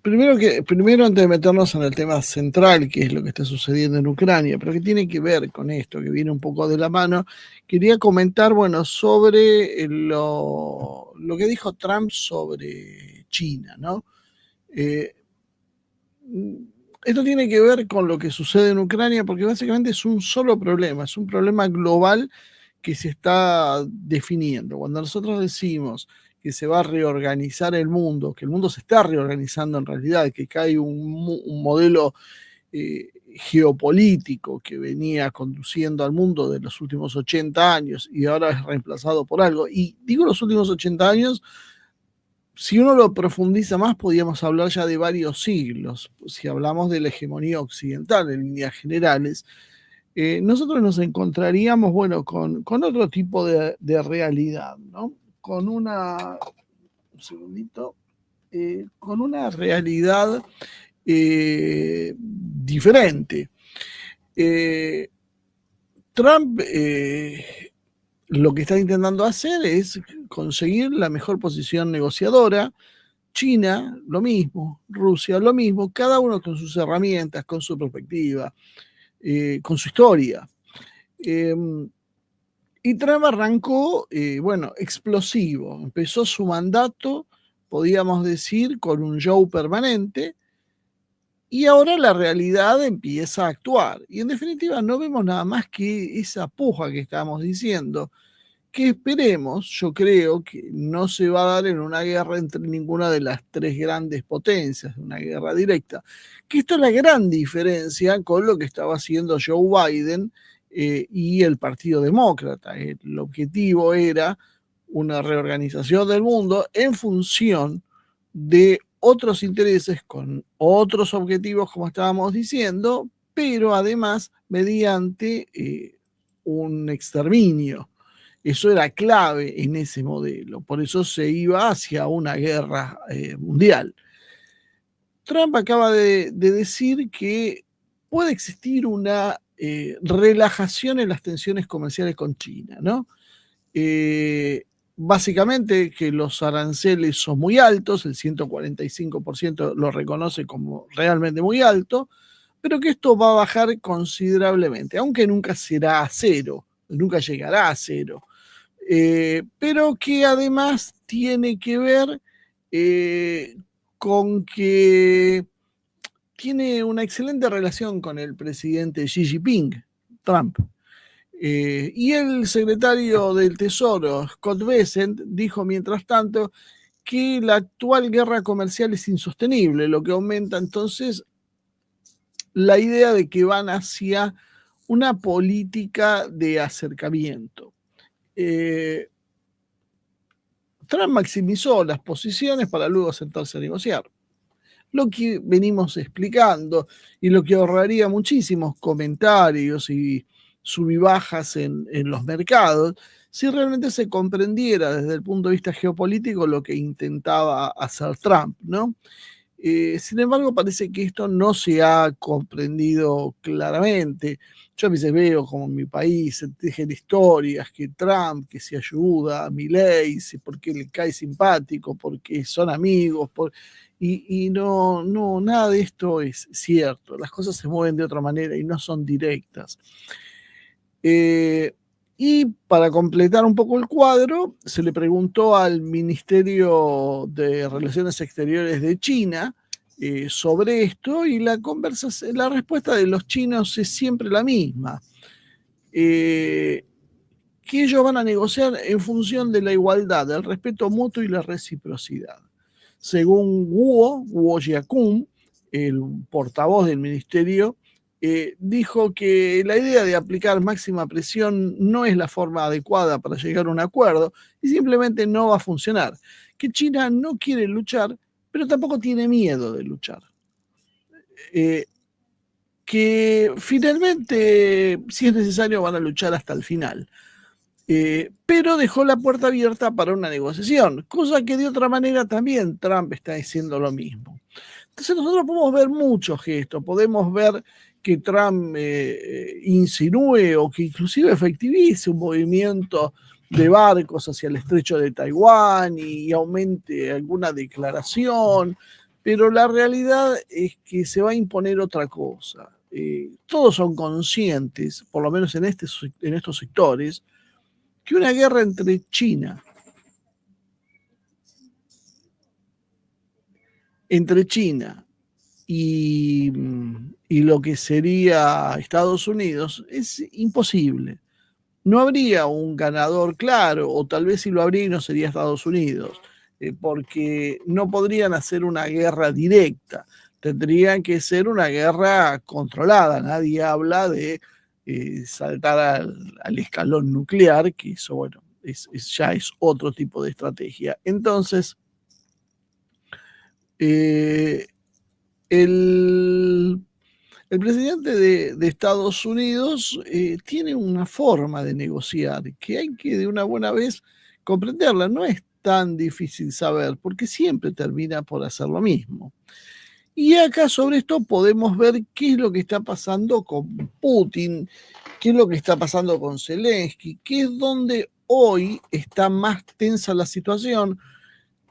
primero, antes de meternos en el tema central, que es lo que está sucediendo en Ucrania, pero que tiene que ver con esto, que viene un poco de la mano, quería comentar, bueno, sobre lo que dijo Trump sobre China, ¿no? Eh, Esto tiene que ver con lo que sucede en Ucrania, porque básicamente es un solo problema, es un problema global que se está definiendo. Cuando nosotros decimos que se va a reorganizar el mundo, que el mundo se está reorganizando en realidad, que cae un modelo geopolítico que venía conduciendo al mundo de los últimos 80 años y ahora es reemplazado por algo. Y digo los últimos 80 años, si uno lo profundiza más, podríamos hablar ya de varios siglos. Si hablamos de la hegemonía occidental en líneas generales, nosotros nos encontraríamos, bueno, con otro tipo de realidad, ¿no? Con una, un segundito, con una realidad diferente. Trump lo que está intentando hacer es conseguir la mejor posición negociadora. China, lo mismo. Rusia, lo mismo. Cada uno con sus herramientas, con su perspectiva, con su historia. Y Trump arrancó, bueno, explosivo. Empezó su mandato, podríamos decir, con un show permanente. Y ahora la realidad empieza a actuar. Y en definitiva no vemos nada más que esa puja que estábamos diciendo, que esperemos, yo creo que no se va a dar en una guerra entre ninguna de las tres grandes potencias, una guerra directa. Que esto es la gran diferencia con lo que estaba haciendo Joe Biden y el Partido Demócrata. El objetivo era una reorganización del mundo en función de otros intereses con otros objetivos, como estábamos diciendo, pero además mediante un exterminio. Eso era clave en ese modelo, por eso se iba hacia una guerra mundial. Trump acaba de decir que puede existir una relajación en las tensiones comerciales con China, ¿no? Básicamente que los aranceles son muy altos, el 145% lo reconoce como realmente muy alto, pero que esto va a bajar considerablemente, aunque nunca será a cero, nunca llegará a cero. Pero que además tiene que ver con que tiene una excelente relación con el presidente Xi Jinping, Trump. Y el secretario del Tesoro, Scott Bessent, dijo mientras tanto que la actual guerra comercial es insostenible, lo que aumenta entonces la idea de que van hacia una política de acercamiento. Trump maximizó las posiciones para luego sentarse a negociar. Lo que venimos explicando y lo que ahorraría muchísimos comentarios y subibajas en los mercados si realmente se comprendiera desde el punto de vista geopolítico lo que intentaba hacer Trump, ¿no? Sin embargo, parece que esto no se ha comprendido claramente. Yo a veces veo como en mi país se tejen historias que Trump, que se ayuda a Milei, porque le cae simpático, porque son amigos, y no, no, nada de esto es cierto. Las cosas se mueven de otra manera y no son directas. Y para completar un poco el cuadro, se le preguntó al Ministerio de Relaciones Exteriores de China sobre esto y la respuesta de los chinos es siempre la misma, que ellos van a negociar en función de la igualdad, del respeto mutuo y la reciprocidad. Según Guo Jiakun, el portavoz del ministerio, dijo que la idea de aplicar máxima presión no es la forma adecuada para llegar a un acuerdo y simplemente no va a funcionar. Que China no quiere luchar, pero tampoco tiene miedo de luchar. Que finalmente, si es necesario, van a luchar hasta el final. Pero dejó la puerta abierta para una negociación, cosa que de otra manera también Trump está diciendo lo mismo. Entonces nosotros podemos ver muchos gestos, podemos ver que Trump insinúe o que inclusive efectivice un movimiento de barcos hacia el estrecho de Taiwán y aumente alguna declaración, pero la realidad es que se va a imponer otra cosa. Todos son conscientes, por lo menos en estos sectores, que una guerra entre China y lo que sería Estados Unidos es imposible. No habría un ganador claro, o tal vez si lo habría y no sería Estados Unidos, porque no podrían hacer una guerra directa, tendrían que ser una guerra controlada. Nadie habla de saltar al escalón nuclear, que eso, bueno, ya es otro tipo de estrategia. Entonces, eh, el, el presidente de Estados Unidos tiene una forma de negociar que hay que de una buena vez comprenderla. No es tan difícil saber porque siempre termina por hacer lo mismo. Y acá sobre esto podemos ver qué es lo que está pasando con Putin, qué es lo que está pasando con Zelensky, qué es donde hoy está más tensa la situación,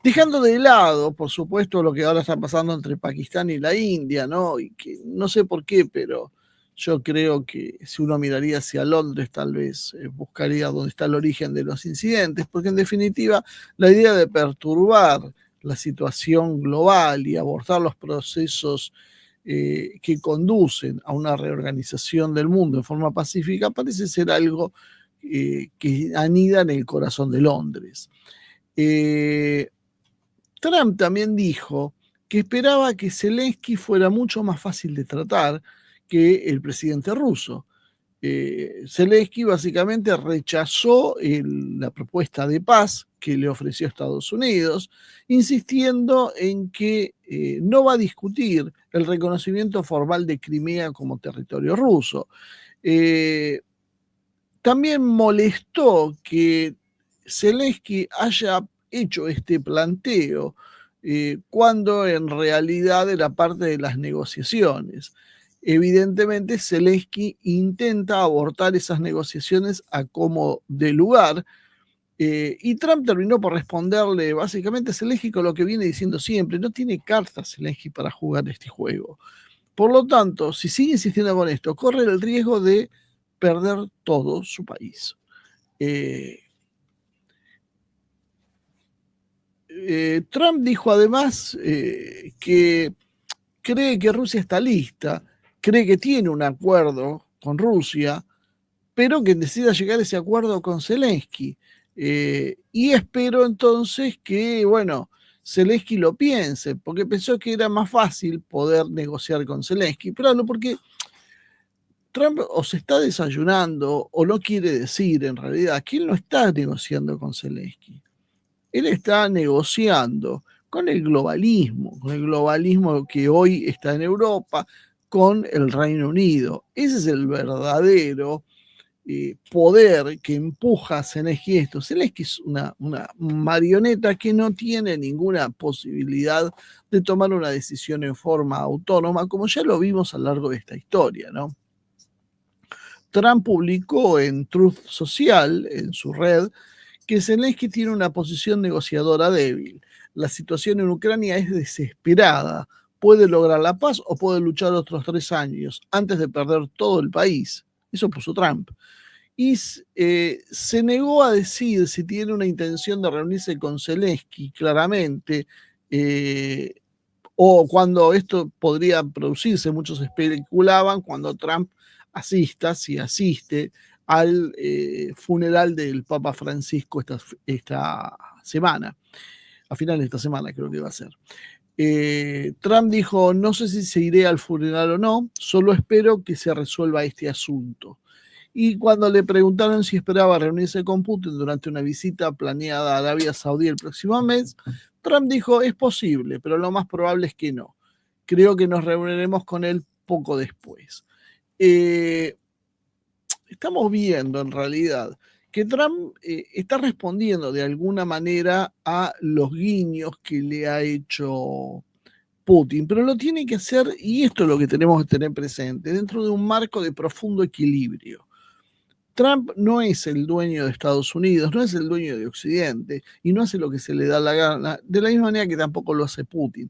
dejando de lado, por supuesto, lo que ahora está pasando entre Pakistán y la India, ¿no? Y que no sé por qué, pero yo creo que si uno miraría hacia Londres, tal vez buscaría dónde está el origen de los incidentes, porque en definitiva la idea de perturbar la situación global y abortar los procesos que conducen a una reorganización del mundo en forma pacífica parece ser algo que anida en el corazón de Londres. Trump también dijo que esperaba que Zelensky fuera mucho más fácil de tratar que el presidente ruso. Zelensky básicamente rechazó la propuesta de paz que le ofreció Estados Unidos, insistiendo en que no va a discutir el reconocimiento formal de Crimea como territorio ruso. También molestó que Zelensky haya hecho este planteo cuando en realidad era parte de las negociaciones. Evidentemente, Zelensky intenta abortar esas negociaciones a como de lugar, y Trump terminó por responderle básicamente a Zelensky con lo que viene diciendo siempre: no tiene cartas Zelensky para jugar este juego. Por lo tanto, si sigue insistiendo con esto, corre el riesgo de perder todo su país. Trump dijo además que cree que Rusia está lista, cree que tiene un acuerdo con Rusia, pero que decida llegar a ese acuerdo con Zelensky. Y espero entonces que, bueno, Zelensky lo piense, porque pensó que era más fácil poder negociar con Zelensky, pero no, porque Trump o se está desayunando o no quiere decir en realidad que él no está negociando con Zelensky. Él está negociando con el globalismo que hoy está en Europa, con el Reino Unido. Ese es el verdadero poder que empuja a Zelensky esto. Zelensky es una marioneta que no tiene ninguna posibilidad de tomar una decisión en forma autónoma, como ya lo vimos a lo largo de esta historia, ¿no? Trump publicó en Truth Social, en su red, que Zelensky tiene una posición negociadora débil. La situación en Ucrania es desesperada. Puede lograr la paz o puede luchar otros 3 años antes de perder todo el país. Eso puso Trump. Y se negó a decir si tiene una intención de reunirse con Zelensky, claramente, o cuando esto podría producirse. Muchos especulaban cuando Trump asista, si asiste, al funeral del Papa Francisco esta semana, a final de esta semana creo que va a ser. Trump dijo: no sé si se iré al funeral o no, solo espero que se resuelva este asunto. Y cuando le preguntaron si esperaba reunirse con Putin durante una visita planeada a Arabia Saudí el próximo mes, Trump dijo: es posible, pero lo más probable es que no. Creo que nos reuniremos con él poco después. Estamos viendo en realidad que Trump está respondiendo de alguna manera a los guiños que le ha hecho Putin, pero lo tiene que hacer, y esto es lo que tenemos que tener presente, dentro de un marco de profundo equilibrio. Trump no es el dueño de Estados Unidos, no es el dueño de Occidente, y no hace lo que se le da la gana, de la misma manera que tampoco lo hace Putin.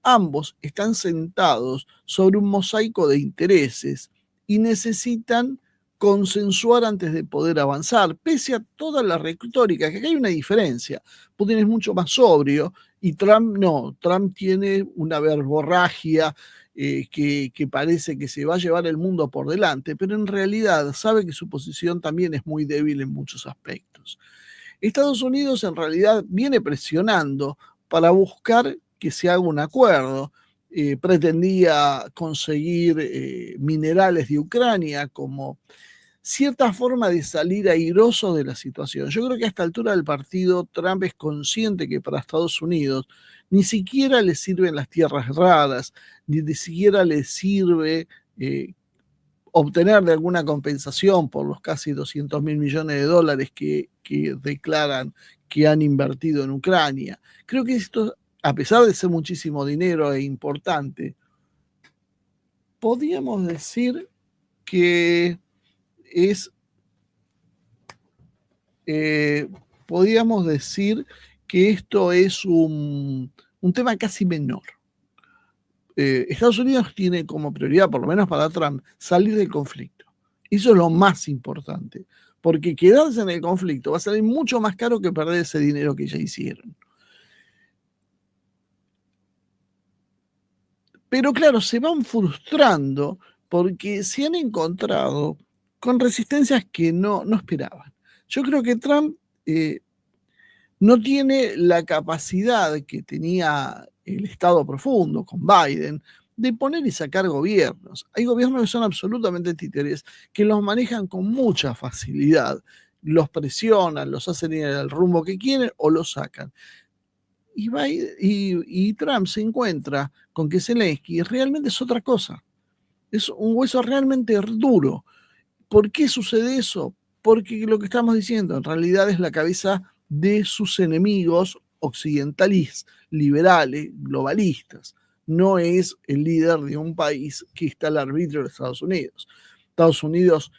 ambos están sentados sobre un mosaico de intereses y necesitan consensuar antes de poder avanzar, pese a toda la retórica, que acá hay una diferencia. Putin es mucho más sobrio y Trump no. Trump tiene una verborragia que parece que se va a llevar el mundo por delante, pero en realidad sabe que su posición también es muy débil en muchos aspectos. Estados Unidos en realidad viene presionando para buscar que se haga un acuerdo. Pretendía conseguir minerales de Ucrania como cierta forma de salir airoso de la situación. Yo creo que a esta altura del partido Trump es consciente que para Estados Unidos ni siquiera le sirven las tierras raras, ni siquiera le sirve obtener de alguna compensación por los casi 200.000 millones de dólares que declaran que han invertido en Ucrania. Creo que esto, a pesar de ser muchísimo dinero e importante, podríamos decir que es, podríamos decir que esto es un tema casi menor. Estados Unidos tiene como prioridad, por lo menos para Trump, salir del conflicto. Eso es lo más importante, porque quedarse en el conflicto va a salir mucho más caro que perder ese dinero que ya hicieron. Pero claro, se van frustrando porque se han encontrado con resistencias que no esperaban. Yo creo que Trump no tiene la capacidad que tenía el Estado profundo con Biden de poner y sacar gobiernos. Hay gobiernos que son absolutamente títeres, que los manejan con mucha facilidad, los presionan, los hacen ir al rumbo que quieren o los sacan. Y Trump se encuentra con que Zelensky realmente es otra cosa. Es un hueso realmente duro. ¿Por qué sucede eso? Porque lo que estamos diciendo en realidad es la cabeza de sus enemigos occidentales, liberales, globalistas. No es el líder de un país que está al arbitrio de Estados Unidos. Estados Unidos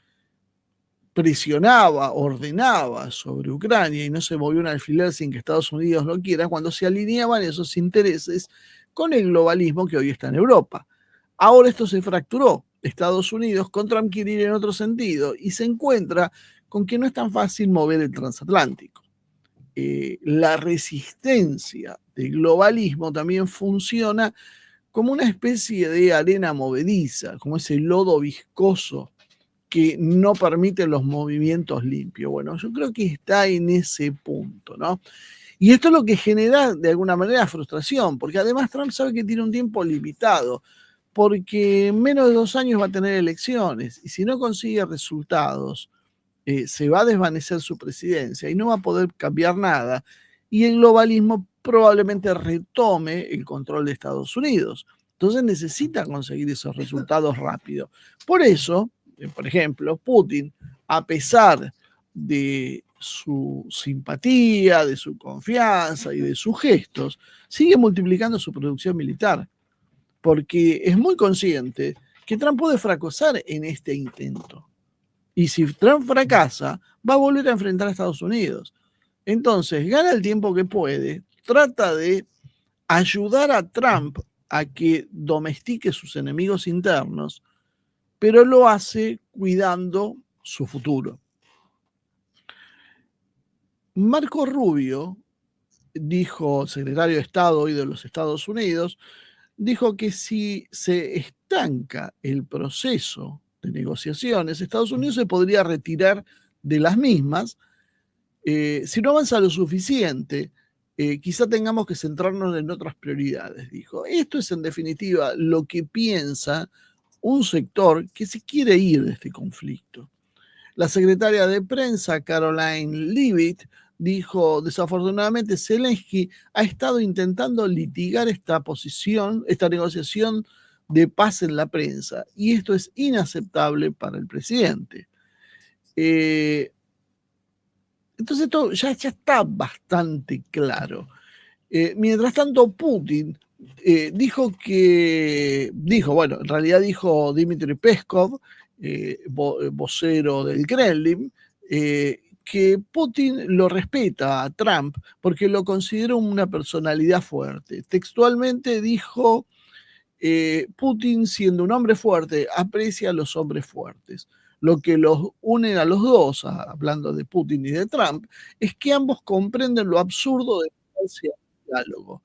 presionaba, ordenaba sobre Ucrania y no se movió un alfiler sin que Estados Unidos lo quiera cuando se alineaban esos intereses con el globalismo que hoy está en Europa. Ahora esto se fracturó. Estados Unidos con Trump quiere ir en otro sentido y se encuentra con que no es tan fácil mover el transatlántico. La resistencia del globalismo también funciona como una especie de arena movediza, como ese lodo viscoso que no permite los movimientos limpios. Bueno, yo creo que está en ese punto, ¿no? Y esto es lo que genera de alguna manera frustración, porque además Trump sabe que tiene un tiempo limitado, porque en menos de 2 años va a tener elecciones, y si no consigue resultados, se va a desvanecer su presidencia y no va a poder cambiar nada, y el globalismo probablemente retome el control de Estados Unidos. Entonces necesita conseguir esos resultados rápido. Por eso, por ejemplo, Putin, a pesar de su simpatía, de su confianza y de sus gestos, sigue multiplicando su producción militar, porque es muy consciente que Trump puede fracasar en este intento. Y si Trump fracasa, va a volver a enfrentar a Estados Unidos. Entonces, gana el tiempo que puede, trata de ayudar a Trump a que domestique sus enemigos internos, pero lo hace cuidando su futuro. Marco Rubio dijo, secretario de Estado hoy de los Estados Unidos, dijo que si se estanca el proceso de negociaciones, Estados Unidos se podría retirar de las mismas. Si no avanza lo suficiente, quizá tengamos que centrarnos en otras prioridades, dijo. Esto es en definitiva lo que piensa un sector que se quiere ir de este conflicto. La secretaria de prensa, Caroline Leavitt, dijo, desafortunadamente Zelensky ha estado intentando litigar esta negociación de paz en la prensa, y esto es inaceptable para el presidente. Entonces esto ya está bastante claro. Mientras tanto, Putin dijo, bueno, en realidad dijo Dmitry Peskov, vocero del Kremlin, que Putin lo respeta a Trump porque lo considera una personalidad fuerte. Textualmente dijo, Putin, siendo un hombre fuerte, aprecia a los hombres fuertes. Lo que los une a los dos, hablando de Putin y de Trump, es que ambos comprenden lo absurdo de diálogo.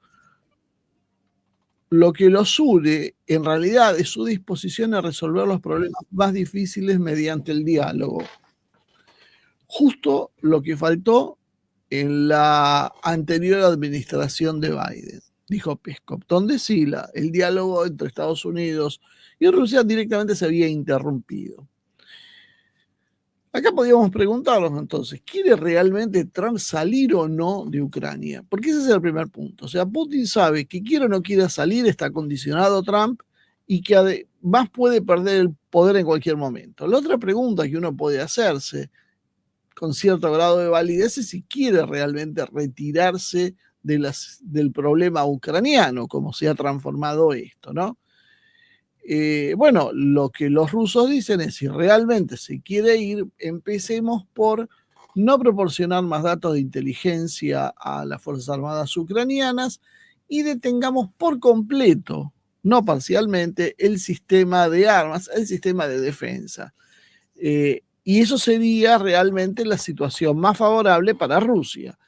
Lo que los une, en realidad, es su disposición a resolver los problemas más difíciles mediante el diálogo. Justo lo que faltó en la anterior administración de Biden, dijo Peskov, donde sí, el diálogo entre Estados Unidos y Rusia directamente se había interrumpido. Acá podríamos preguntarnos entonces, ¿quiere realmente Trump salir o no de Ucrania? Porque ese es el primer punto. O sea, Putin sabe que quiere o no quiera salir, está condicionado Trump y que además puede perder el poder en cualquier momento. La otra pregunta que uno puede hacerse con cierto grado de validez es si quiere realmente retirarse del problema ucraniano, como se ha transformado esto, ¿no? Bueno, lo que los rusos dicen es, si realmente se quiere ir, empecemos por no proporcionar más datos de inteligencia a las Fuerzas Armadas ucranianas y detengamos por completo, no parcialmente, el sistema de armas, el sistema de defensa. Y eso sería realmente la situación más favorable para Rusia.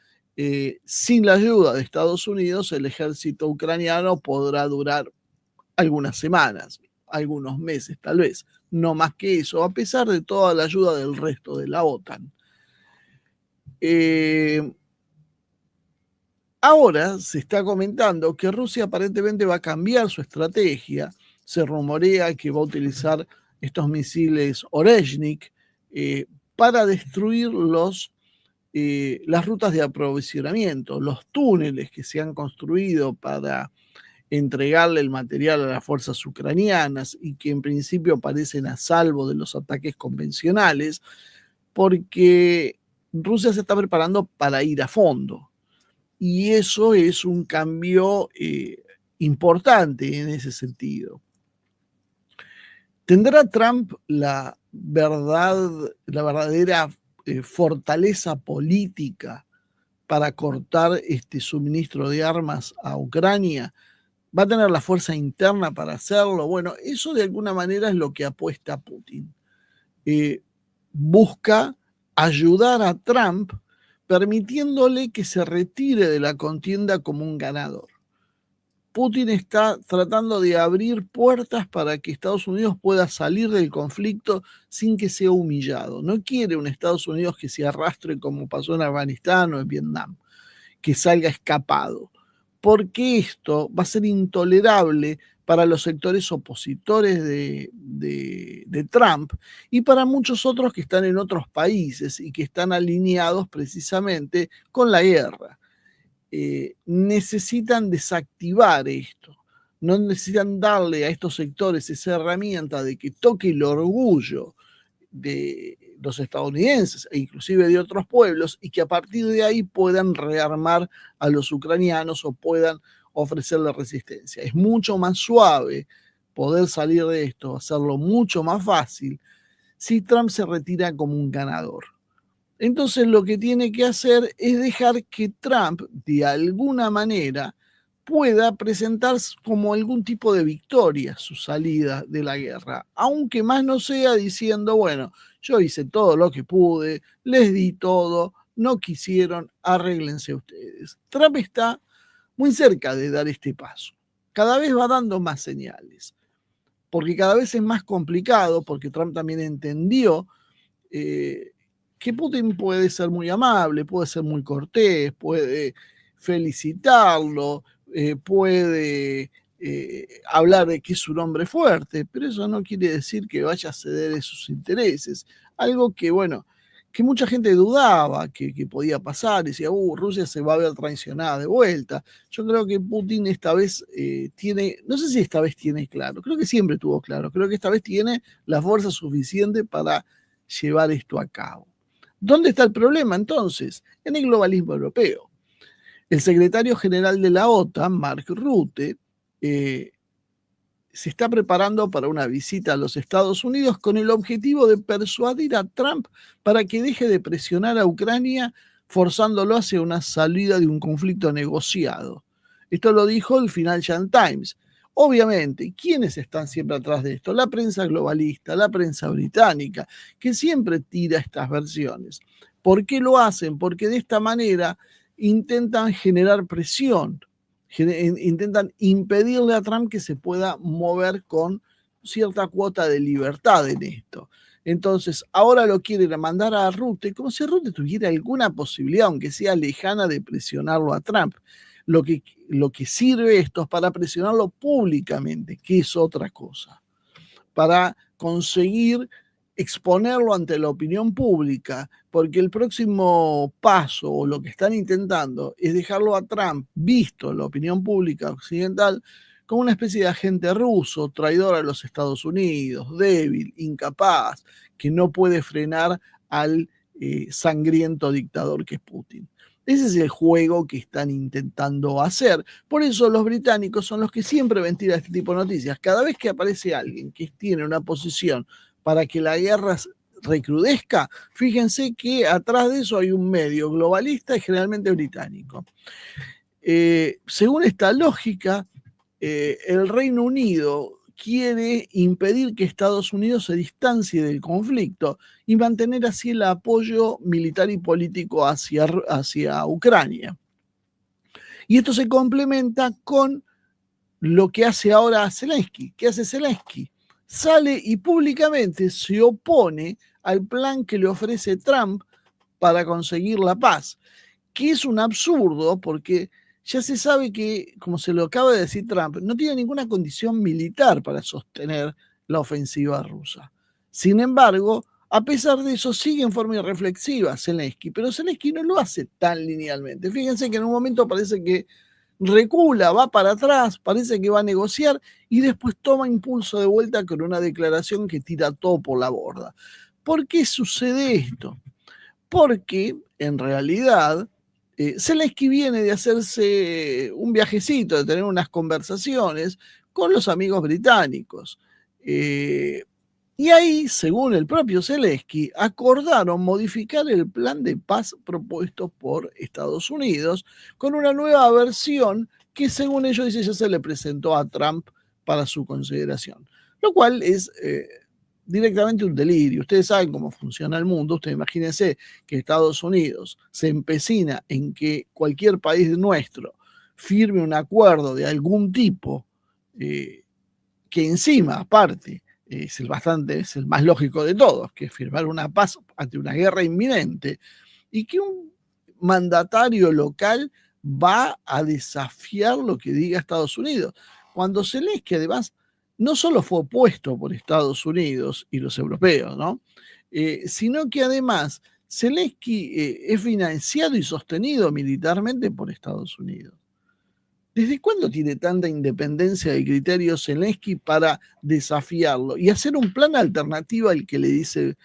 Sin la ayuda de Estados Unidos, el ejército ucraniano podrá durar algunas semanas, algunos meses tal vez, no más que eso, a pesar de toda la ayuda del resto de la OTAN. Ahora se está comentando que Rusia aparentemente va a cambiar su estrategia, se rumorea que va a utilizar estos misiles Oreshnik para destruir las rutas de aprovisionamiento, los túneles que se han construido para entregarle el material a las fuerzas ucranianas y que en principio parecen a salvo de los ataques convencionales, porque Rusia se está preparando para ir a fondo. Y eso es un cambio importante en ese sentido. ¿Tendrá Trump la verdadera fortaleza política para cortar este suministro de armas a Ucrania? ¿Va a tener la fuerza interna para hacerlo? Bueno, eso de alguna manera es lo que apuesta Putin. Busca ayudar a Trump permitiéndole que se retire de la contienda como un ganador. Putin está tratando de abrir puertas para que Estados Unidos pueda salir del conflicto sin que sea humillado. No quiere un Estados Unidos que se arrastre como pasó en Afganistán o en Vietnam, que salga escapado, porque esto va a ser intolerable para los sectores opositores de Trump y para muchos otros que están en otros países y que están alineados precisamente con la guerra. Necesitan desactivar esto, no necesitan darle a estos sectores esa herramienta de que toque el orgullo de los estadounidenses e inclusive de otros pueblos y que a partir de ahí puedan rearmar a los ucranianos o puedan ofrecerle resistencia. Es mucho más suave poder salir de esto, hacerlo mucho más fácil si Trump se retira como un ganador. Entonces lo que tiene que hacer es dejar que Trump, de alguna manera, pueda presentar como algún tipo de victoria su salida de la guerra, aunque más no sea diciendo, bueno, yo hice todo lo que pude, les di todo, no quisieron, arréglense ustedes. Trump está muy cerca de dar este paso. Cada vez va dando más señales, porque cada vez es más complicado, porque Trump también entendió que Putin puede ser muy amable, puede ser muy cortés, puede felicitarlo, puede hablar de que es un hombre fuerte, pero eso no quiere decir que vaya a ceder de sus intereses. Algo que, bueno, que mucha gente dudaba que podía pasar, y decía, Rusia se va a ver traicionada de vuelta. Yo creo que Putin esta vez tiene, no sé si esta vez tiene claro, creo que siempre tuvo claro, creo que esta vez tiene la fuerza suficiente para llevar esto a cabo. ¿Dónde está el problema entonces? En el globalismo europeo. El secretario general de la OTAN, Mark Rutte, se está preparando para una visita a los Estados Unidos con el objetivo de persuadir a Trump para que deje de presionar a Ucrania, forzándolo hacia una salida de un conflicto negociado. Esto lo dijo el Financial Times. Obviamente, ¿quiénes están siempre atrás de esto? La prensa globalista, la prensa británica, que siempre tira estas versiones. ¿Por qué lo hacen? Porque de esta manera intentan generar presión, intentan impedirle a Trump que se pueda mover con cierta cuota de libertad en esto. Entonces, ahora lo quieren mandar a Rutte, como si Rutte tuviera alguna posibilidad, aunque sea lejana, de presionarlo a Trump. Lo que sirve esto es para presionarlo públicamente, que es otra cosa, para conseguir exponerlo ante la opinión pública, porque el próximo paso o lo que están intentando es dejarlo a Trump visto en la opinión pública occidental como una especie de agente ruso, traidor a los Estados Unidos, débil, incapaz, que no puede frenar al sangriento dictador que es Putin. Ese es el juego que están intentando hacer. Por eso los británicos son los que siempre ventilan este tipo de noticias. Cada vez que aparece alguien que tiene una posición para que la guerra recrudezca, fíjense que atrás de eso hay un medio globalista y generalmente británico. Según esta lógica, el Reino Unido quiere impedir que Estados Unidos se distancie del conflicto y mantener así el apoyo militar y político hacia Ucrania. Y esto se complementa con lo que hace ahora Zelensky. ¿Qué hace Zelensky? Sale y públicamente se opone al plan que le ofrece Trump para conseguir la paz, que es un absurdo porque ya se sabe que, como se lo acaba de decir Trump, no tiene ninguna condición militar para sostener la ofensiva rusa. Sin embargo, a pesar de eso, sigue en forma irreflexiva Zelensky, pero Zelensky no lo hace tan linealmente. Fíjense que en un momento parece que recula, va para atrás, parece que va a negociar y después toma impulso de vuelta con una declaración que tira todo por la borda. ¿Por qué sucede esto? Porque en realidad Zelensky viene de hacerse un viajecito, de tener unas conversaciones con los amigos británicos. Y ahí, según el propio Zelensky, acordaron modificar el plan de paz propuesto por Estados Unidos con una nueva versión que, según ellos dicen, ya se le presentó a Trump para su consideración. Lo cual es directamente un delirio. Ustedes saben cómo funciona el mundo. Ustedes imagínense que Estados Unidos se empecina en que cualquier país nuestro firme un acuerdo de algún tipo que encima, aparte, es el más lógico de todos, que es firmar una paz ante una guerra inminente, y que un mandatario local va a desafiar lo que diga Estados Unidos. Cuando Zelensky, además, no solo fue opuesto por Estados Unidos y los europeos, ¿no? Sino que además Zelensky es financiado y sostenido militarmente por Estados Unidos. ¿Desde cuándo tiene tanta independencia de criterio Zelensky para desafiarlo y hacer un plan alternativo al que le dice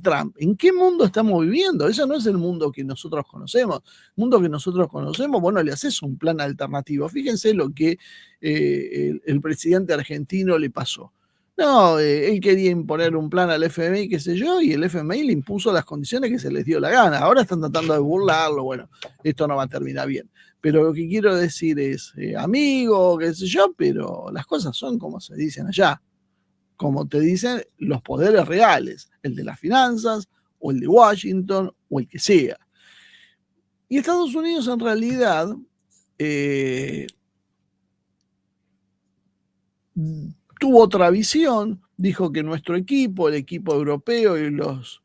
Trump? ¿En qué mundo estamos viviendo? Ese no es el mundo que nosotros conocemos. El mundo que nosotros conocemos, bueno, le haces un plan alternativo. Fíjense lo que el presidente argentino le pasó. No, él quería imponer un plan al FMI, qué sé yo, y el FMI le impuso las condiciones que se les dio la gana. Ahora están tratando de burlarlo. Bueno, esto no va a terminar bien. Pero lo que quiero decir es, amigo, qué sé yo, pero las cosas son como se dicen allá, como te dicen los poderes reales, el de las finanzas, o el de Washington, o el que sea. Y Estados Unidos en realidad tuvo otra visión, dijo que nuestro equipo, el equipo europeo y los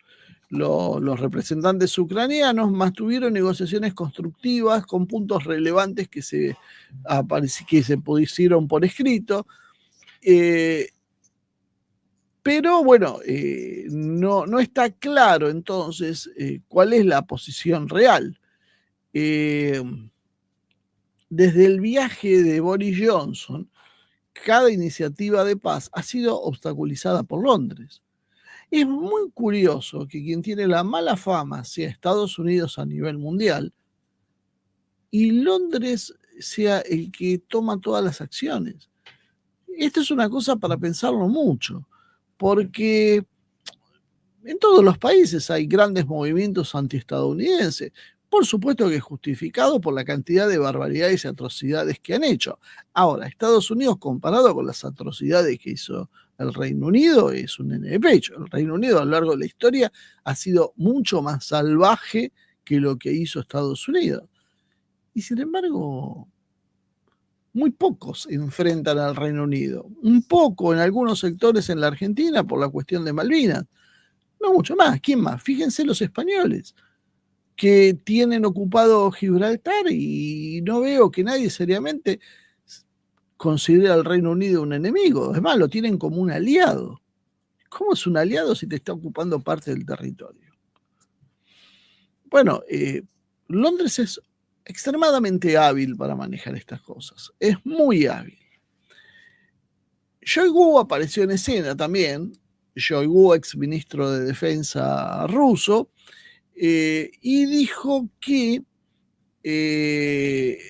representantes ucranianos mantuvieron negociaciones constructivas con puntos relevantes que se pusieron por escrito, pero bueno, no está claro entonces cuál es la posición real. Desde el viaje de Boris Johnson, cada iniciativa de paz ha sido obstaculizada por Londres. Es muy curioso que quien tiene la mala fama sea Estados Unidos a nivel mundial y Londres sea el que toma todas las acciones. Esto es una cosa para pensarlo mucho, porque en todos los países hay grandes movimientos antiestadounidenses, por supuesto que justificado por la cantidad de barbaridades y atrocidades que han hecho. Ahora, Estados Unidos, comparado con las atrocidades que hizo el Reino Unido, es un nene de pecho. El Reino Unido a lo largo de la historia ha sido mucho más salvaje que lo que hizo Estados Unidos. Y sin embargo, muy pocos enfrentan al Reino Unido. Un poco en algunos sectores en la Argentina por la cuestión de Malvinas. No mucho más. ¿Quién más? Fíjense los españoles, que tienen ocupado Gibraltar y no veo que nadie seriamente considere al Reino Unido un enemigo. Es más, lo tienen como un aliado. ¿Cómo es un aliado si te está ocupando parte del territorio? Bueno, Londres es extremadamente hábil para manejar estas cosas. Es muy hábil. Shoigu apareció en escena también. Shoigu, ex ministro de Defensa ruso, y dijo que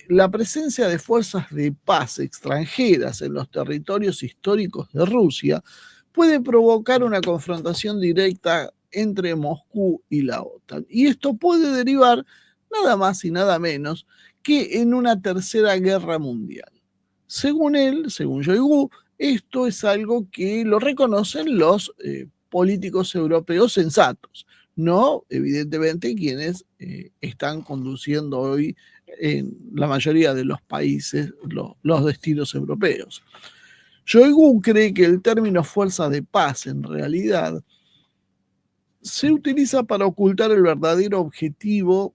la presencia de fuerzas de paz extranjeras en los territorios históricos de Rusia puede provocar una confrontación directa entre Moscú y la OTAN. Y esto puede derivar nada más y nada menos que en una tercera guerra mundial. Según él, según Shoigu, esto es algo que lo reconocen los políticos europeos sensatos, no evidentemente quienes están conduciendo hoy en la mayoría de los países los destinos europeos. Shoigu cree que el término fuerza de paz en realidad se utiliza para ocultar el verdadero objetivo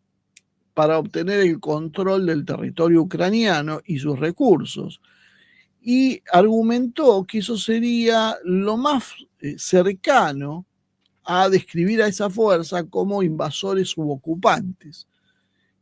para obtener el control del territorio ucraniano y sus recursos, y argumentó que eso sería lo más cercano a describir a esa fuerza como invasores u ocupantes,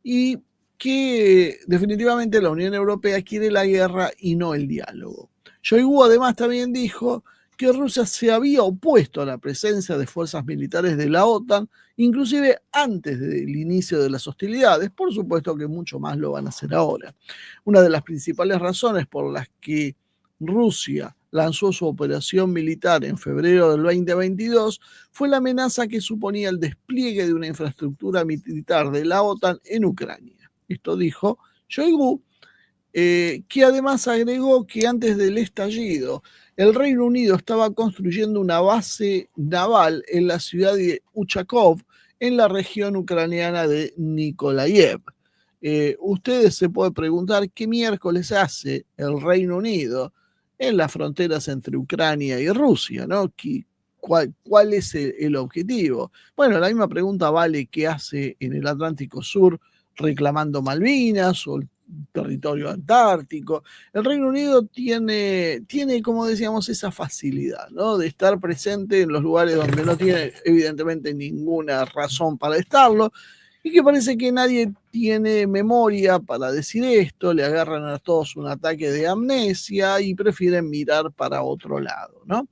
y que definitivamente la Unión Europea quiere la guerra y no el diálogo. Shoigu además también dijo que Rusia se había opuesto a la presencia de fuerzas militares de la OTAN, inclusive antes del inicio de las hostilidades. Por supuesto que mucho más lo van a hacer ahora. Una de las principales razones por las que Rusia lanzó su operación militar en febrero del 2022 fue la amenaza que suponía el despliegue de una infraestructura militar de la OTAN en Ucrania. Esto dijo Shoigu, que además agregó que antes del estallido, el Reino Unido estaba construyendo una base naval en la ciudad de Uchakov, en la región ucraniana de Nikolaev. Ustedes se pueden preguntar qué miércoles hace el Reino Unido en las fronteras entre Ucrania y Rusia, ¿no? ¿Cuál es el objetivo? Bueno, la misma pregunta vale qué hace en el Atlántico Sur reclamando Malvinas o el territorio antártico. El Reino Unido tiene, como decíamos, esa facilidad, ¿no? De estar presente en los lugares donde no tiene evidentemente ninguna razón para estarlo, y que parece que nadie tiene memoria para decir esto, le agarran a todos un ataque de amnesia y prefieren mirar para otro lado, ¿no?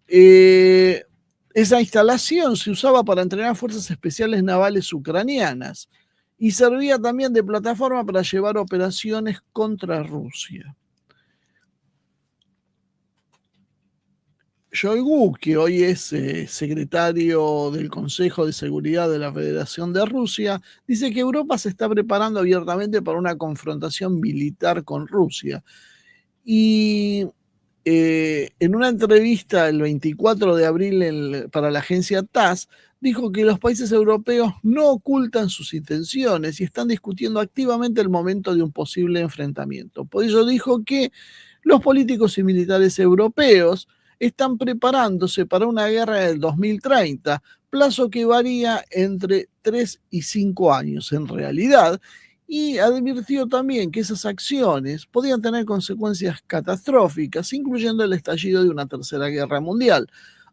Esa instalación se usaba para entrenar fuerzas especiales navales ucranianas y servía también de plataforma para llevar operaciones contra Rusia. Shoigu, que hoy es secretario del Consejo de Seguridad de la Federación de Rusia, dice que Europa se está preparando abiertamente para una confrontación militar con Rusia. Y en una entrevista el 24 de abril para la agencia TASS, dijo que los países europeos no ocultan sus intenciones y están discutiendo activamente el momento de un posible enfrentamiento. Por ello dijo que los políticos y militares europeos están preparándose para una guerra del 2030, plazo que varía entre 3 y 5 años en realidad, y advirtió también que esas acciones podían tener consecuencias catastróficas, incluyendo el estallido de una tercera guerra mundial,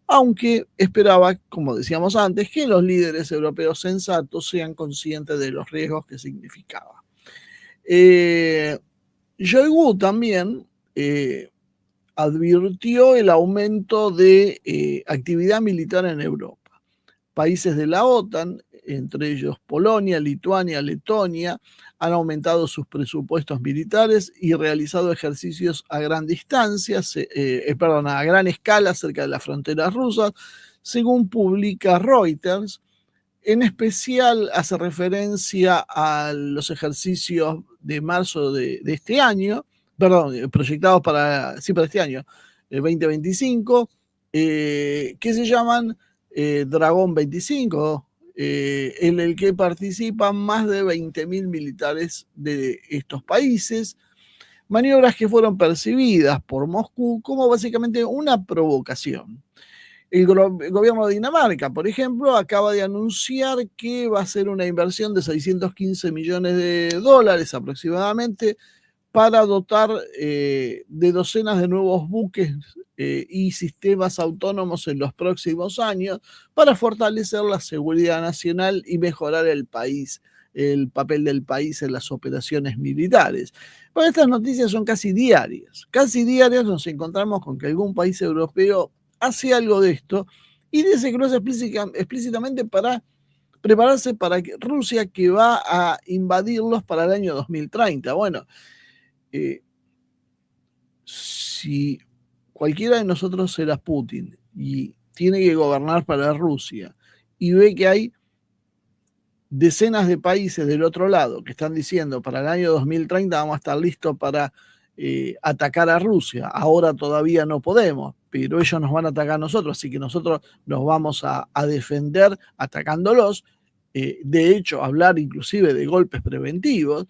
aunque esperaba, como decíamos antes, que los líderes europeos sensatos sean conscientes de los riesgos que significaba. Shoigu también advirtió el aumento de actividad militar en Europa. Países de la OTAN, entre ellos Polonia, Lituania, Letonia, han aumentado sus presupuestos militares y realizado ejercicios a gran distancia, a gran escala cerca de las fronteras rusas, según publica Reuters. En especial hace referencia a los ejercicios de marzo de este año, proyectados para este año, 2025, que se llaman Dragón 25, en el que participan más de 20.000 militares de estos países. Maniobras que fueron percibidas por Moscú como básicamente una provocación. El gobierno de Dinamarca, por ejemplo, acaba de anunciar que va a hacer una inversión de 615 millones de dólares aproximadamente para dotar de docenas de nuevos buques y sistemas autónomos en los próximos años para fortalecer la seguridad nacional y mejorar el papel del país en las operaciones militares. Bueno, estas noticias son casi diarias. Casi diarias nos encontramos con que algún país europeo hace algo de esto y dice que lo hace explícitamente para prepararse para Rusia, que va a invadirlos para el año 2030. Bueno, si cualquiera de nosotros era Putin y tiene que gobernar para Rusia y ve que hay decenas de países del otro lado que están diciendo para el año 2030 vamos a estar listos para atacar a Rusia, ahora todavía no podemos, pero ellos nos van a atacar a nosotros, así que nosotros nos vamos a defender atacándolos, de hecho hablar inclusive de golpes preventivos.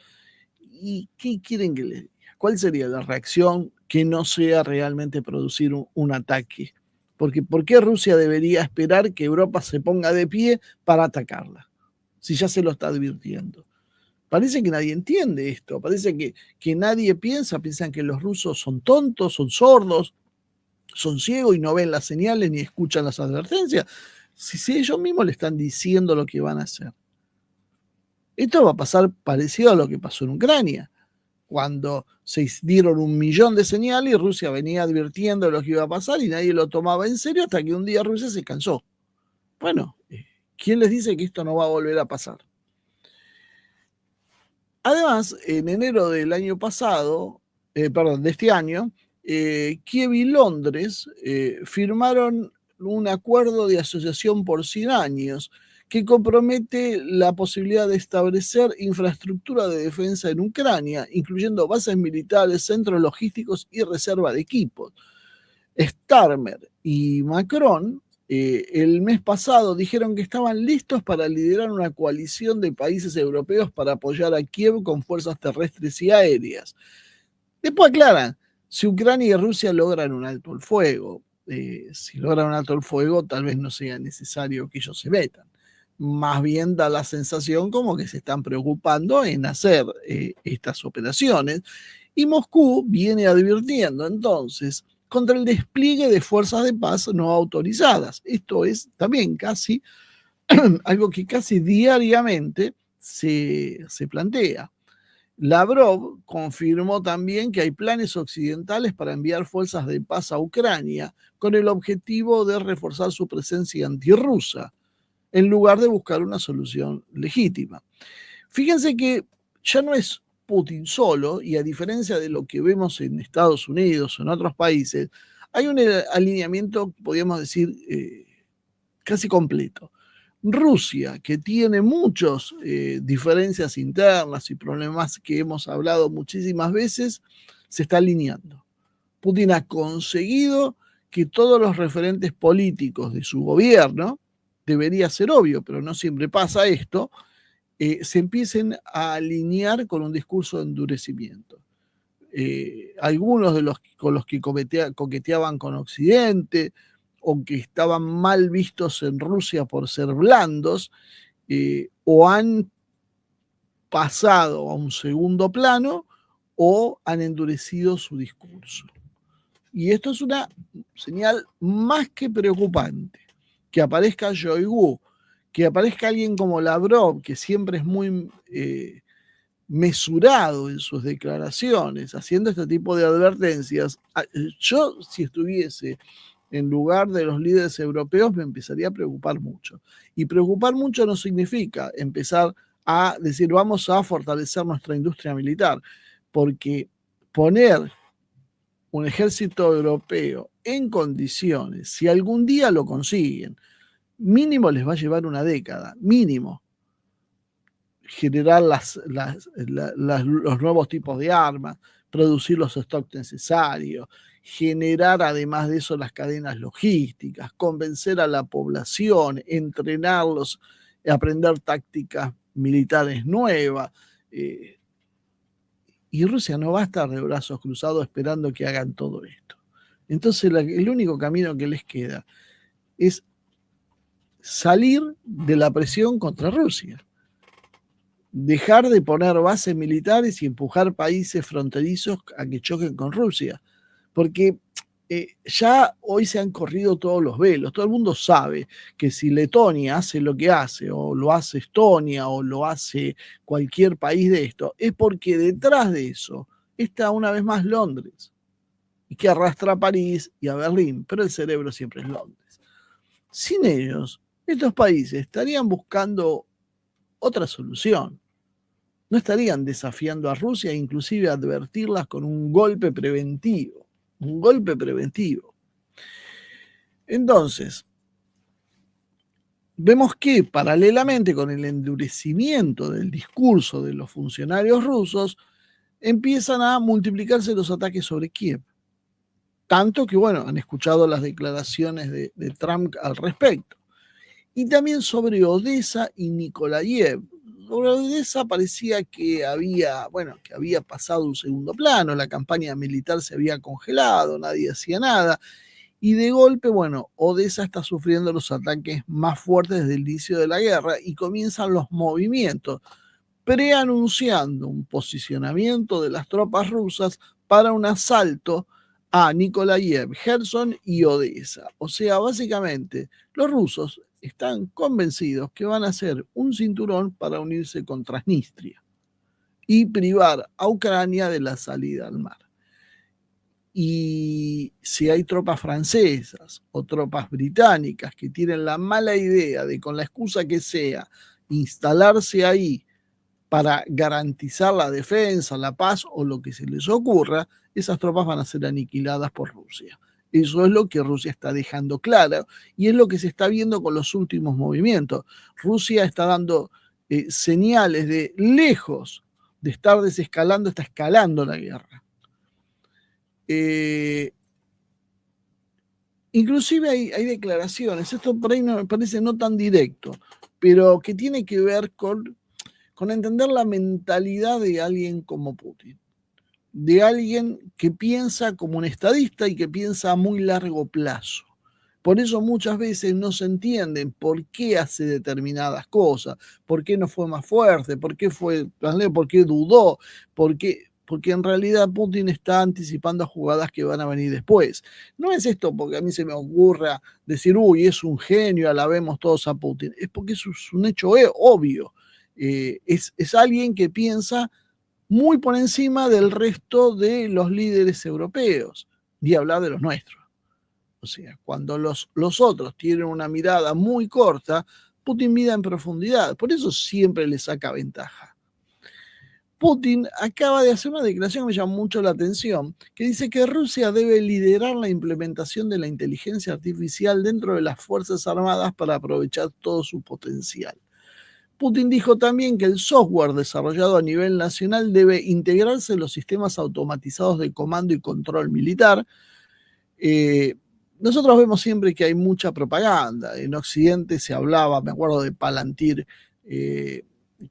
¿Y qué quieren que les diga? ¿Cuál sería la reacción que no sea realmente producir un ataque? Porque ¿por qué Rusia debería esperar que Europa se ponga de pie para atacarla? Si ya se lo está advirtiendo. Parece que nadie entiende esto, parece que nadie piensan que los rusos son tontos, son sordos, son ciegos y no ven las señales ni escuchan las advertencias. Si ellos mismos le están diciendo lo que van a hacer. Esto va a pasar parecido a lo que pasó en Ucrania, cuando se dieron 1 millón de señales y Rusia venía advirtiendo de lo que iba a pasar y nadie lo tomaba en serio hasta que un día Rusia se cansó. Bueno, ¿quién les dice que esto no va a volver a pasar? Además, en enero del año pasado, de este año, Kiev y Londres firmaron un acuerdo de asociación por 100 años que compromete la posibilidad de establecer infraestructura de defensa en Ucrania, incluyendo bases militares, centros logísticos y reserva de equipos. Starmer y Macron el mes pasado dijeron que estaban listos para liderar una coalición de países europeos para apoyar a Kiev con fuerzas terrestres y aéreas. Después aclaran, si Ucrania y Rusia logran un alto el fuego, si logran un alto el fuego, tal vez no sea necesario que ellos se metan. Más bien da la sensación como que se están preocupando en hacer estas operaciones. Y Moscú viene advirtiendo entonces contra el despliegue de fuerzas de paz no autorizadas. Esto es también casi algo que casi diariamente se plantea. Lavrov confirmó también que hay planes occidentales para enviar fuerzas de paz a Ucrania con el objetivo de reforzar su presencia antirrusa, en lugar de buscar una solución legítima. Fíjense que ya no es Putin solo, y a diferencia de lo que vemos en Estados Unidos o en otros países, hay un alineamiento, podríamos decir, casi completo. Rusia, que tiene muchas diferencias internas y problemas que hemos hablado muchísimas veces, se está alineando. Putin ha conseguido que todos los referentes políticos de su gobierno, debería ser obvio, pero no siempre pasa esto, se empiecen a alinear con un discurso de endurecimiento. Algunos de los con los que coqueteaban con Occidente o que estaban mal vistos en Rusia por ser blandos, o han pasado a un segundo plano o han endurecido su discurso. Y esto es una señal más que preocupante. Que aparezca Shoigu, que aparezca alguien como Lavrov, que siempre es muy mesurado en sus declaraciones, haciendo este tipo de advertencias. Yo, si estuviese en lugar de los líderes europeos, me empezaría a preocupar mucho. Y preocupar mucho no significa empezar a decir, vamos a fortalecer nuestra industria militar, porque poner un ejército europeo en condiciones, si algún día lo consiguen, mínimo les va a llevar una década, mínimo, generar los nuevos tipos de armas, producir los stocks necesarios, generar además de eso las cadenas logísticas, convencer a la población, entrenarlos, aprender tácticas militares nuevas. Y Rusia no va a estar de brazos cruzados esperando que hagan todo esto. Entonces el único camino que les queda es salir de la presión contra Rusia. Dejar de poner bases militares y empujar países fronterizos a que choquen con Rusia. Porque ya hoy se han corrido todos los velos. Todo el mundo sabe que si Letonia hace lo que hace, o lo hace Estonia, o lo hace cualquier país de esto, es porque detrás de eso está una vez más Londres, y que arrastra a París y a Berlín, pero el cerebro siempre es Londres. Sin ellos, estos países estarían buscando otra solución. No estarían desafiando a Rusia, inclusive advertirlas con un golpe preventivo. Un golpe preventivo. Entonces, vemos que paralelamente con el endurecimiento del discurso de los funcionarios rusos, empiezan a multiplicarse los ataques sobre Kiev. Tanto que, bueno, han escuchado las declaraciones de Trump al respecto. Y también sobre Odessa y Nikolaev. Sobre Odessa parecía que había pasado un segundo plano, la campaña militar se había congelado, nadie hacía nada, y de golpe, bueno, Odessa está sufriendo los ataques más fuertes desde el inicio de la guerra y comienzan los movimientos, preanunciando un posicionamiento de las tropas rusas para un asalto a Nikolaev, Gerson y Odessa. O sea, básicamente, los rusos están convencidos que van a hacer un cinturón para unirse con Transnistria y privar a Ucrania de la salida al mar. Y si hay tropas francesas o tropas británicas que tienen la mala idea de, con la excusa que sea, instalarse ahí para garantizar la defensa, la paz o lo que se les ocurra, esas tropas van a ser aniquiladas por Rusia. Eso es lo que Rusia está dejando claro y es lo que se está viendo con los últimos movimientos. Rusia está dando señales de, lejos de estar desescalando, está escalando la guerra. Inclusive hay declaraciones, esto por ahí no me parece no tan directo, pero que tiene que ver con entender la mentalidad de alguien como Putin, de alguien que piensa como un estadista y que piensa a muy largo plazo. Por eso muchas veces no se entienden por qué hace determinadas cosas, por qué no fue más fuerte, por qué dudó, porque en realidad Putin está anticipando jugadas que van a venir después. No es esto porque a mí se me ocurra decir, uy, es un genio, alabemos todos a Putin, es porque eso es un hecho obvio. Es alguien que piensa muy por encima del resto de los líderes europeos, ni hablar de los nuestros. O sea, cuando los otros tienen una mirada muy corta, Putin mira en profundidad, por eso siempre le saca ventaja. Putin acaba de hacer una declaración que me llama mucho la atención, que dice que Rusia debe liderar la implementación de la inteligencia artificial dentro de las Fuerzas Armadas para aprovechar todo su potencial. Putin dijo también que el software desarrollado a nivel nacional debe integrarse en los sistemas automatizados de comando y control militar. Nosotros vemos siempre que hay mucha propaganda. En Occidente se hablaba, me acuerdo de Palantir,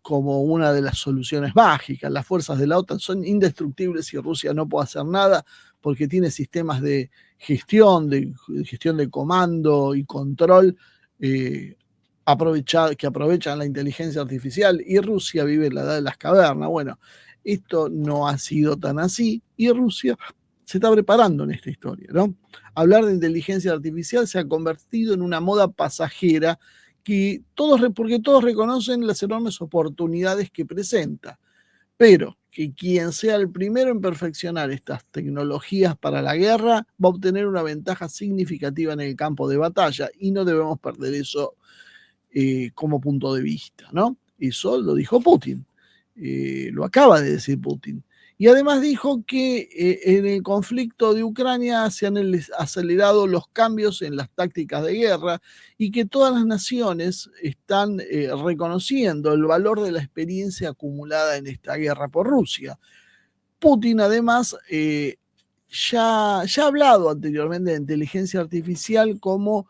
como una de las soluciones mágicas. Las fuerzas de la OTAN son indestructibles y Rusia no puede hacer nada porque tiene sistemas de gestión de comando y control que aprovechan la inteligencia artificial, y Rusia vive en la edad de las cavernas. Bueno, esto no ha sido tan así y Rusia se está preparando en esta historia, ¿no? Hablar de inteligencia artificial se ha convertido en una moda pasajera porque todos reconocen las enormes oportunidades que presenta, pero que quien sea el primero en perfeccionar estas tecnologías para la guerra va a obtener una ventaja significativa en el campo de batalla y no debemos perder eso como punto de vista, ¿no? Eso lo dijo Putin, lo acaba de decir Putin. Y además dijo que en el conflicto de Ucrania se han acelerado los cambios en las tácticas de guerra y que todas las naciones están reconociendo el valor de la experiencia acumulada en esta guerra por Rusia. Putin además ya ha hablado anteriormente de inteligencia artificial como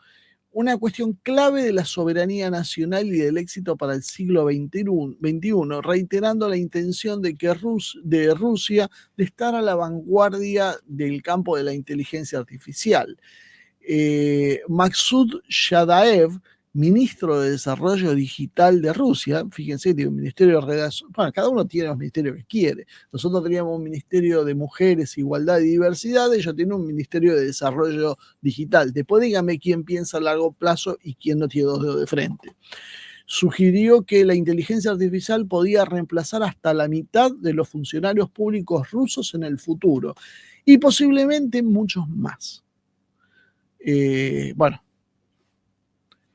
una cuestión clave de la soberanía nacional y del éxito para el siglo XXI, reiterando la intención de Rusia de estar a la vanguardia del campo de la inteligencia artificial. Maksud Shadaev, ministro de Desarrollo Digital de Rusia, fíjense, tiene un ministerio de redacción, bueno, cada uno tiene los ministerios que quiere. Nosotros teníamos un ministerio de Mujeres, Igualdad y Diversidad, ellos tienen un ministerio de Desarrollo Digital. Después dígame quién piensa a largo plazo y quién no tiene dos dedos de frente. Sugirió que la inteligencia artificial podía reemplazar hasta la mitad de los funcionarios públicos rusos en el futuro y posiblemente muchos más. Bueno,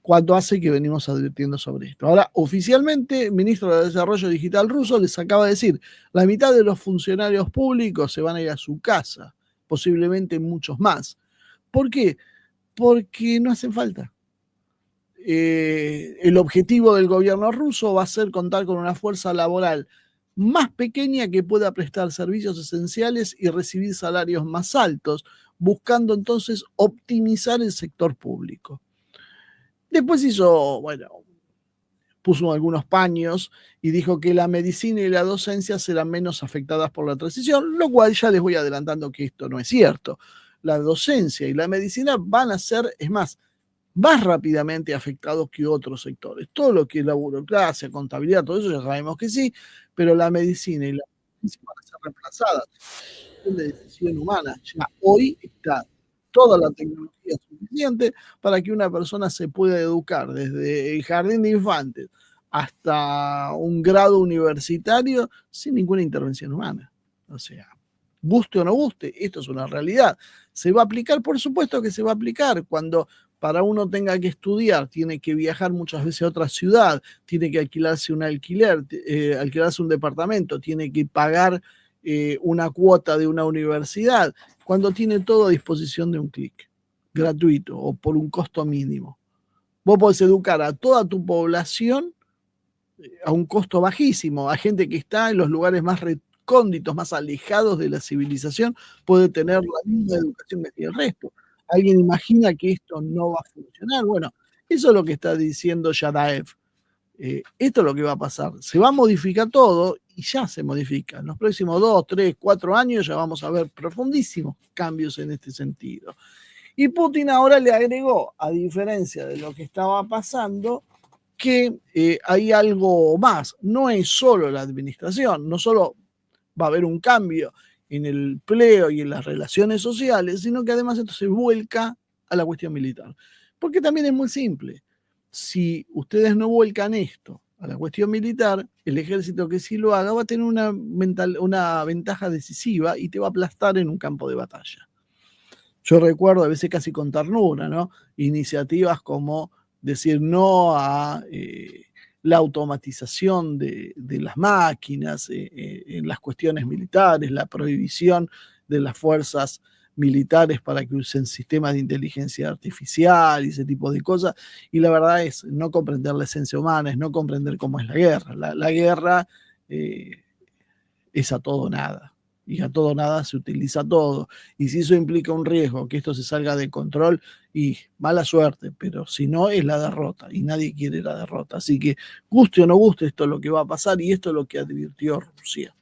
¿cuánto hace que venimos advirtiendo sobre esto? Ahora, oficialmente, el ministro de Desarrollo Digital ruso les acaba de decir, la mitad de los funcionarios públicos se van a ir a su casa, posiblemente muchos más. ¿Por qué? Porque no hacen falta. El objetivo del gobierno ruso va a ser contar con una fuerza laboral más pequeña que pueda prestar servicios esenciales y recibir salarios más altos, buscando entonces optimizar el sector público. Después puso algunos paños y dijo que la medicina y la docencia serán menos afectadas por la transición, lo cual ya les voy adelantando que esto no es cierto. La docencia y la medicina van a ser, es más rápidamente afectados que otros sectores. Todo lo que es la burocracia, contabilidad, todo eso ya sabemos que sí, pero la medicina y la docencia van a ser reemplazadas de decisión humana. Ya hoy está toda la tecnología suficiente para que una persona se pueda educar desde el jardín de infantes hasta un grado universitario sin ninguna intervención humana. O sea, guste o no guste, esto es una realidad. ¿Se va a aplicar? Por supuesto que se va a aplicar. Cuando para uno tenga que estudiar, tiene que viajar muchas veces a otra ciudad, tiene que alquilarse un alquilarse un departamento, tiene que pagar una cuota de una universidad, cuando tiene todo a disposición de un clic, gratuito o por un costo mínimo. Vos podés educar a toda tu población a un costo bajísimo, a gente que está en los lugares más recónditos, más alejados de la civilización, puede tener la misma educación que tiene el resto. ¿Alguien imagina que esto no va a funcionar? Bueno, eso es lo que está diciendo Shadaev. Esto es lo que va a pasar. Se va a modificar todo y ya se modifica. En los próximos 2, 3, 4 años ya vamos a ver profundísimos cambios en este sentido. Y Putin ahora le agregó, a diferencia de lo que estaba pasando, que hay algo más. No es solo la administración, no solo va a haber un cambio en el empleo y en las relaciones sociales, sino que además esto se vuelca a la cuestión militar. Porque también es muy simple. Si ustedes no vuelcan esto a la cuestión militar, el ejército que sí lo haga va a tener una ventaja decisiva y te va a aplastar en un campo de batalla. Yo recuerdo a veces casi con ternura, ¿no? Iniciativas como decir no a la automatización de las máquinas en las cuestiones militares, la prohibición de las fuerzas militares para que usen sistemas de inteligencia artificial y ese tipo de cosas. Y la verdad es no comprender la esencia humana, es no comprender cómo es la guerra. La guerra es a todo o nada. Y a todo o nada se utiliza todo. Y si eso implica un riesgo, que esto se salga de control, y mala suerte, pero si no es la derrota y nadie quiere la derrota. Así que guste o no guste, esto es lo que va a pasar y esto es lo que advirtió Rusia.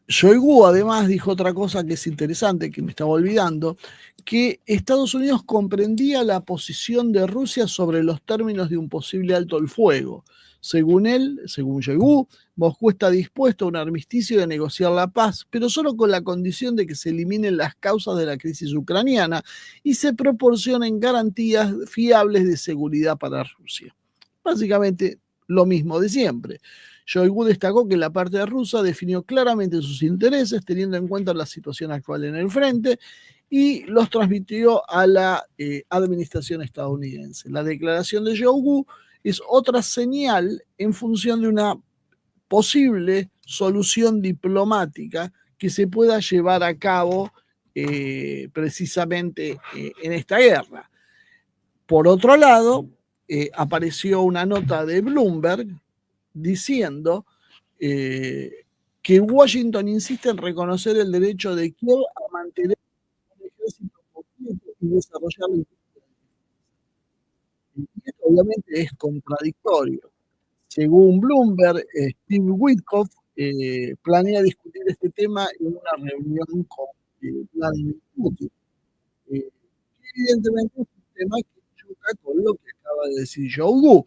Shoigu además dijo otra cosa que es interesante, que me estaba olvidando, que Estados Unidos comprendía la posición de Rusia sobre los términos de un posible alto el fuego. Según él, según Shoigu, Moscú está dispuesto a un armisticio y a negociar la paz, pero solo con la condición de que se eliminen las causas de la crisis ucraniana y se proporcionen garantías fiables de seguridad para Rusia. Básicamente lo mismo de siempre. Shoigu destacó que la parte rusa definió claramente sus intereses, teniendo en cuenta la situación actual en el frente, y los transmitió a la administración estadounidense. La declaración de Yougou es otra señal en función de una posible solución diplomática que se pueda llevar a cabo precisamente en esta guerra. Por otro lado, apareció una nota de Bloomberg diciendo que Washington insiste en reconocer el derecho de Kiev a mantener un ejército completo y desarrollar la industria. Y esto obviamente es contradictorio. Según Bloomberg, Steve Witkoff planea discutir este tema en una reunión con Vladimir Putin. Evidentemente es un tema que choca con lo que acaba de decir Yougou.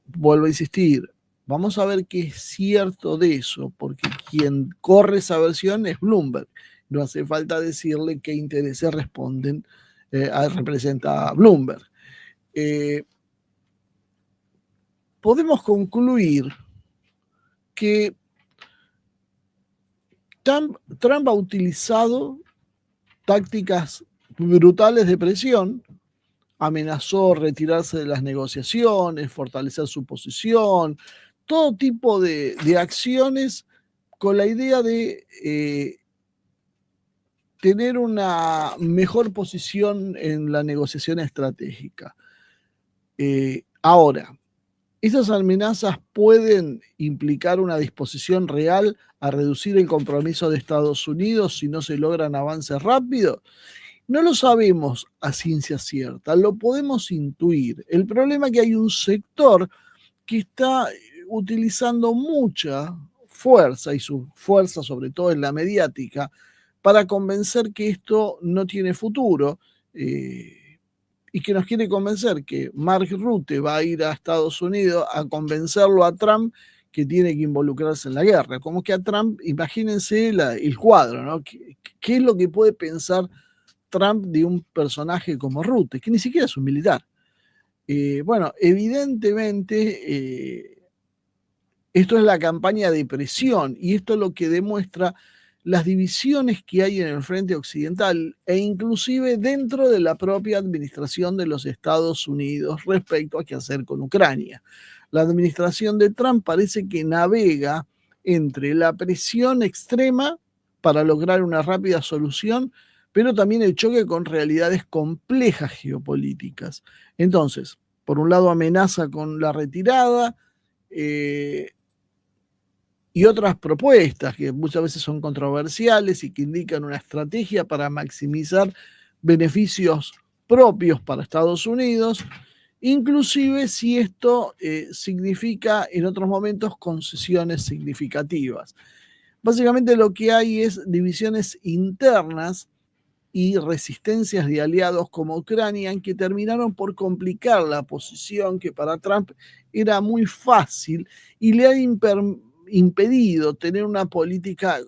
Vuelvo a insistir, vamos a ver qué es cierto de eso, porque quien corre esa versión es Bloomberg. No hace falta decirle qué intereses representa Bloomberg. Podemos concluir que Trump ha utilizado tácticas brutales de presión, amenazó retirarse de las negociaciones, fortalecer su posición, todo tipo de acciones con la idea de tener una mejor posición en la negociación estratégica. Ahora, ¿esas amenazas pueden implicar una disposición real a reducir el compromiso de Estados Unidos si no se logran avances rápidos? No lo sabemos a ciencia cierta, lo podemos intuir. El problema es que hay un sector que está utilizando mucha fuerza, y su fuerza sobre todo en la mediática, para convencer que esto no tiene futuro y que nos quiere convencer que Mark Rutte va a ir a Estados Unidos a convencerlo a Trump que tiene que involucrarse en la guerra. Como que a Trump, imagínense el cuadro, ¿no? ¿Qué es lo que puede pensar Trump de un personaje como Rutte, que ni siquiera es un militar? Bueno, evidentemente esto es la campaña de presión y esto es lo que demuestra las divisiones que hay en el frente occidental e inclusive dentro de la propia administración de los Estados Unidos respecto a qué hacer con Ucrania. La administración de Trump parece que navega entre la presión extrema para lograr una rápida solución, pero también el choque con realidades complejas geopolíticas. Entonces, por un lado amenaza con la retirada, y otras propuestas que muchas veces son controversiales y que indican una estrategia para maximizar beneficios propios para Estados Unidos, inclusive si esto significa en otros momentos concesiones significativas. Básicamente lo que hay es divisiones internas y resistencias de aliados como Ucrania que terminaron por complicar la posición que para Trump era muy fácil y le han impedido tener una política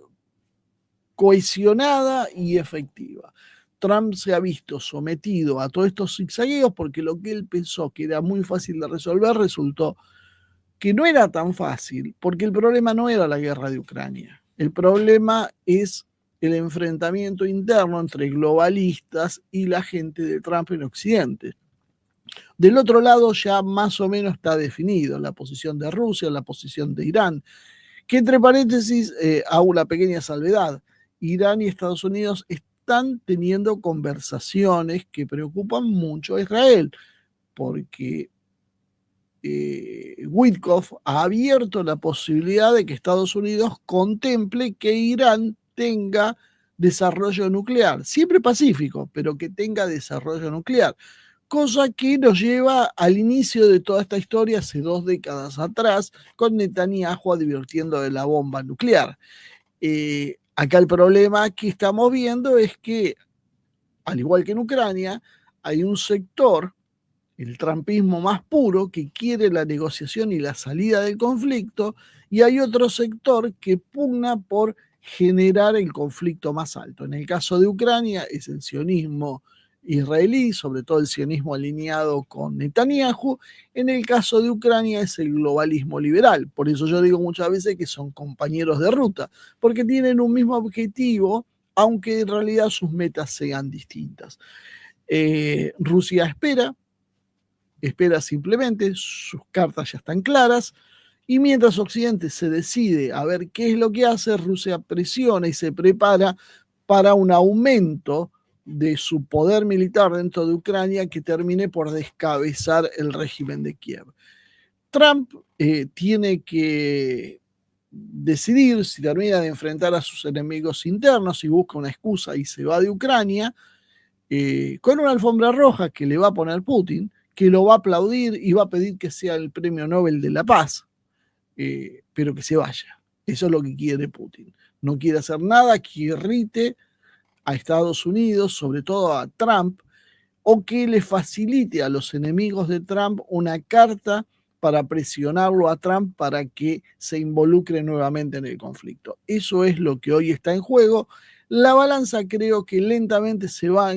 cohesionada y efectiva. Trump se ha visto sometido a todos estos zigzagueos porque lo que él pensó que era muy fácil de resolver resultó que no era tan fácil, porque el problema no era la guerra de Ucrania. El problema es el enfrentamiento interno entre globalistas y la gente de Trump en Occidente. Del otro lado ya más o menos está definido la posición de Rusia, la posición de Irán, que entre paréntesis hago una pequeña salvedad. Irán y Estados Unidos están teniendo conversaciones que preocupan mucho a Israel, porque Witkoff ha abierto la posibilidad de que Estados Unidos contemple que Irán tenga desarrollo nuclear, siempre pacífico, pero que tenga desarrollo nuclear, cosa que nos lleva al inicio de toda esta historia hace 2 décadas atrás, con Netanyahu advirtiendo de la bomba nuclear. Acá el problema que estamos viendo es que, al igual que en Ucrania, hay un sector, el trumpismo más puro, que quiere la negociación y la salida del conflicto, y hay otro sector que pugna por generar el conflicto más alto. En el caso de Ucrania es el sionismo israelí, sobre todo el sionismo alineado con Netanyahu. En el caso de Ucrania es el globalismo liberal. Por eso yo digo muchas veces que son compañeros de ruta, porque tienen un mismo objetivo, aunque en realidad sus metas sean distintas. Rusia espera simplemente, sus cartas ya están claras, y mientras Occidente se decide a ver qué es lo que hace, Rusia presiona y se prepara para un aumento de su poder militar dentro de Ucrania que termine por descabezar el régimen de Kiev. Trump tiene que decidir si termina de enfrentar a sus enemigos internos y busca una excusa y se va de Ucrania, con una alfombra roja que le va a poner Putin, que lo va a aplaudir y va a pedir que sea el premio Nobel de la Paz, pero que se vaya. Eso es lo que quiere Putin. No quiere hacer nada que irrite a Estados Unidos, sobre todo a Trump, o que le facilite a los enemigos de Trump una carta para presionarlo a Trump para que se involucre nuevamente en el conflicto. Eso es lo que hoy está en juego. La balanza creo que lentamente se va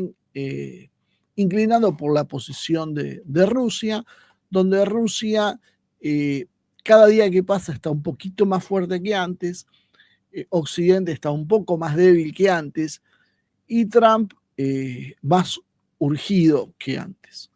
inclinando por la posición de Rusia, donde Rusia cada día que pasa está un poquito más fuerte que antes, Occidente está un poco más débil que antes y Trump más urgido que antes.